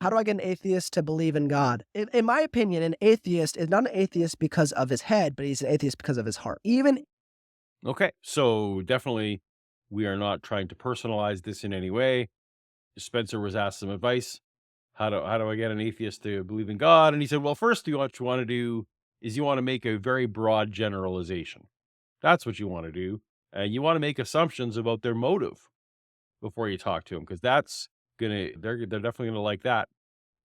How do I get an atheist to believe in God? In my opinion, an atheist is not an atheist because of his head, but he's an atheist because of his heart. Even Okay, so definitely we are not trying to personalize this in any way. Spencer was asked some advice. How do I get an atheist to believe in God? And he said, well, first, what you want to do is you want to make a very broad generalization. That's what you want to do. And you want to make assumptions about their motive before you talk to them, because they're definitely gonna like that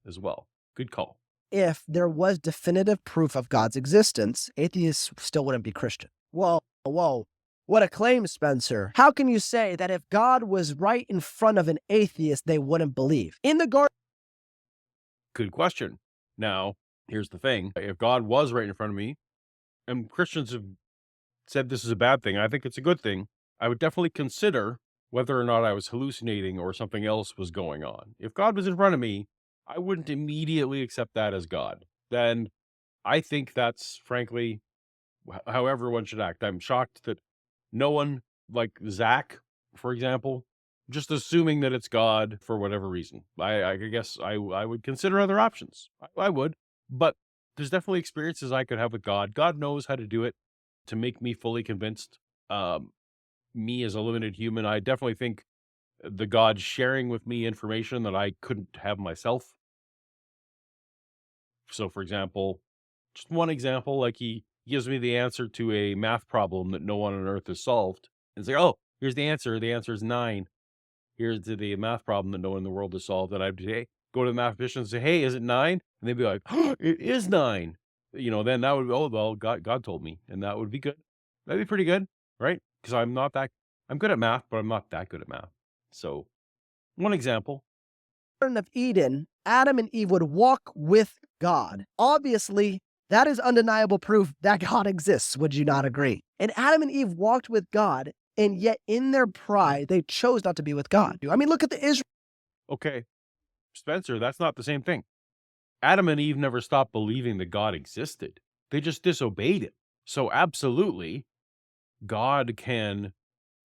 as well. Good call. if there was definitive proof of God's existence, atheists still wouldn't be Christian. Whoa, whoa. What a claim, Spencer. How can you say that if God was right in front of an atheist, they wouldn't believe? In the garden, Good question. Now, here's the thing: if God was right in front of me, and Christians have said this is a bad thing, I think it's a good thing. I would definitely consider whether or not I was hallucinating or something else was going on. If God was in front of me, I wouldn't immediately accept that as God. Then I think that's frankly how everyone should act. I'm shocked that no one, like Zach, for example, just assuming that it's God for whatever reason. I guess I would consider other options. I would, but there's definitely experiences I could have with God. God knows how to do it to make me fully convinced. Um, Me as a limited human, I definitely think the God sharing with me information that I couldn't have myself. So, for example, just one example, like he gives me the answer to a math problem that no one on earth has solved. And say, oh, here's the answer. The answer is 9. Here's the math problem that no one in the world has solved. And I'd say, go to the mathematician and say, hey, is it 9? And they'd be like, oh, it is 9. Then that would be, oh, well, God told me. And that would be good. That'd be pretty good, right? Because I'm good at math, but I'm not that good at math. So, one example. Garden of Eden, Adam and Eve would walk with God. Obviously, that is undeniable proof that God exists. Would you not agree? And Adam and Eve walked with God, and yet in their pride, they chose not to be with God. I mean, look at the Israel. Okay, Spencer, that's not the same thing. Adam and Eve never stopped believing that God existed. They just disobeyed it. So absolutely, God can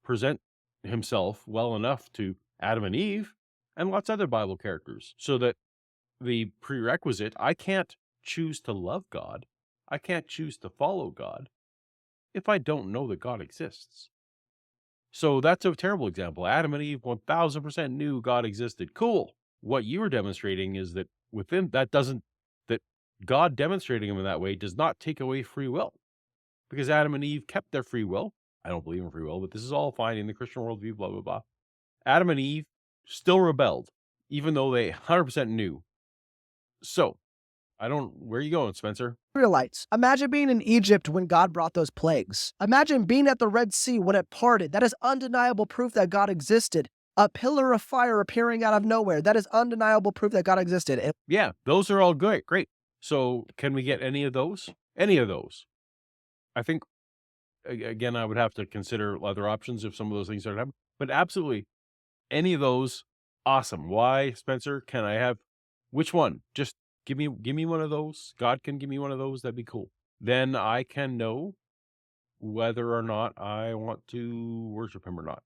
present himself well enough to Adam and Eve and lots of other Bible characters so that the prerequisite, I can't choose to love God. I can't choose to follow God if I don't know that God exists. So that's a terrible example. Adam and Eve 1000% knew God existed. Cool. What you were demonstrating is that within that doesn't, that God demonstrating him in that way does not take away free will because Adam and Eve kept their free will. I don't believe in free will, but this is all fine in the Christian worldview, blah, blah, blah. Adam and Eve still rebelled, even though they 100% knew. So where are you going, Spencer? Israelites. Imagine being in Egypt when God brought those plagues. Imagine being at the Red Sea when it parted. That is undeniable proof that God existed. A pillar of fire appearing out of nowhere. That is undeniable proof that God existed. And Yeah, those are all good. Great. So can we get any of those? Any of those? I think again, I would have to consider other options if some of those things started happening. But absolutely, any of those, awesome. Why, Spencer? Can I have which one? Just give me one of those. God can give me one of those. That'd be cool. Then I can know whether or not I want to worship him or not.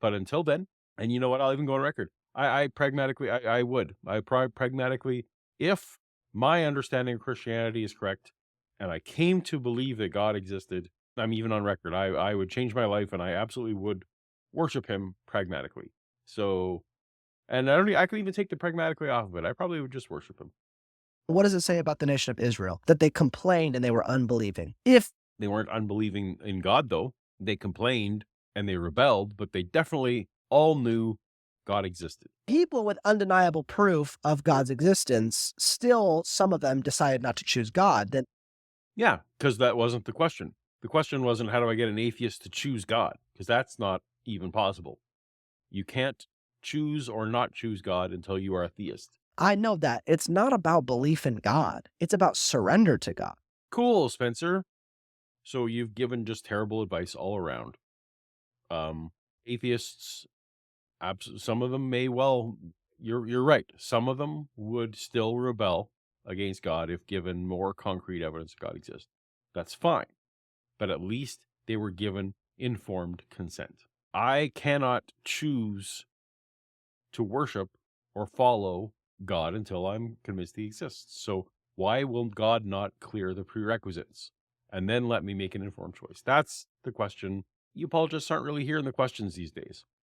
But until then, and you know what? I'll even go on record. I pragmatically, I would. Pragmatically, if my understanding of Christianity is correct, and I came to believe that God existed, I'm even on record. I would change my life, and I absolutely would worship Him pragmatically. So, and I could even take the pragmatically off of it. I probably would just worship Him. what does it say about the nation of Israel? That they complained and they were unbelieving. If They weren't unbelieving in God, though. They complained and they rebelled, but they definitely all knew God existed. people with undeniable proof of God's existence, still some of them decided not to choose God, then Yeah, because that wasn't the question. The question wasn't how do I get an atheist to choose God? Because that's not even possible. You can't choose or not choose God until you are a theist. I know that it's not about belief in God. It's about surrender to God. Cool, Spencer. So you've given just terrible advice all around. Um, Atheists, some of them may well. You're right. Some of them would still rebel against God if given more concrete evidence that God exists. That's fine, but at least they were given informed consent. I cannot choose to worship or follow God until I'm convinced he exists. So why will God not clear the prerequisites and then let me make an informed choice? That's the question. You apologists aren't really hearing the questions these days.